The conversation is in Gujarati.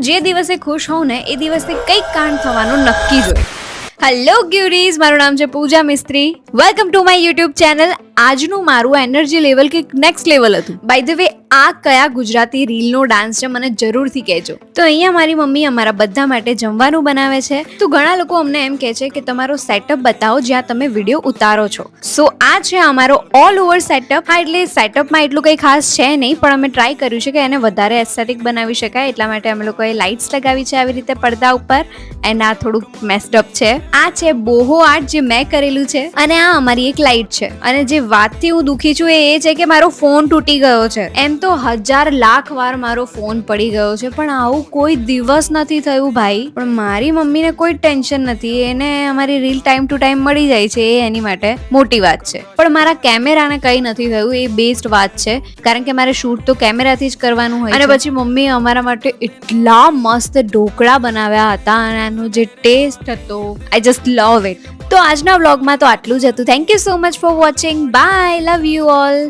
જે દિવસે ખુશ હોઉં ને એ દિવસે કંઈક કાંડ થવાનું નક્કી જ હોય. હેલો ગ્યુરીઝ, મારું નામ છે Pooja Mistry. Welcome to my YouTube channel. આજનું મારું એનર્જી લેવલ કંઈક નેક્સ્ટ લેવલ હતું. બાય ધ વે, આ કયા ગુજરાતી રીલનો ડાન્સ છે મને જરૂરથી કહેજો. તો અહીંયા મારી મમ્મી અમારા બધા માટે જમવાનું બનાવે છે. તો ઘણા લોકો અમને એમ કહે છે કે તમારો સેટઅપ બતાવો જ્યાં તમે વિડીયો ઉતારો છો. સો આ છે અમારો ઓલ ઓવર સેટઅપ. હા, એટલે સેટઅપમાં એટલું કંઈ ખાસ છે નહીં, પણ અમે ટ્રાય કર્યું છે કે એને વધારે એસ્થેટિક બનાવી શકાય. એટલા માટે અમે લોકોએ લાઇટ્સ લગાવી છે આવી રીતે પડદા ઉપર. એન્ડ આ થોડુંક મેસ્ડ અપ છે. આ છે બોહો આર્ટ જે મેં કરેલું છે, અને આ અમારી એક લાઇટ છે. અને જે વાતથી હું દુખી છું એ છે કે મારો ફોન તૂટી ગયો છે. એમ તો 1000 લાખ વાર મારો ફોન પડી ગયો છે, પણ આવું કોઈ દિવસ નથી થયું ભાઈ. પણ મારી મમ્મીને કોઈ ટેન્શન નથી, એને અમારી રીલ ટાઈમ ટુ ટાઈમ મળી જાય છે, એ એની માટે મોટી વાત છે. પણ મારા કેમેરાને કંઈ નથી થયું, એ બેસ્ટ વાત છે, કારણ કે મારે શૂટ તો કેમેરાથી જ કરવાનું હોય. અને પછી મમ્મીએ અમારા માટે એટલા મસ્ત ઢોકળા બનાવ્યા હતા, અને એનો જે ટેસ્ટ હતો, આઈ જસ્ટ લવ ઇટ. તો આજના વ્લોગમાં તો આટલું જ હતું. Thank you so much for watching. Bye, love you all.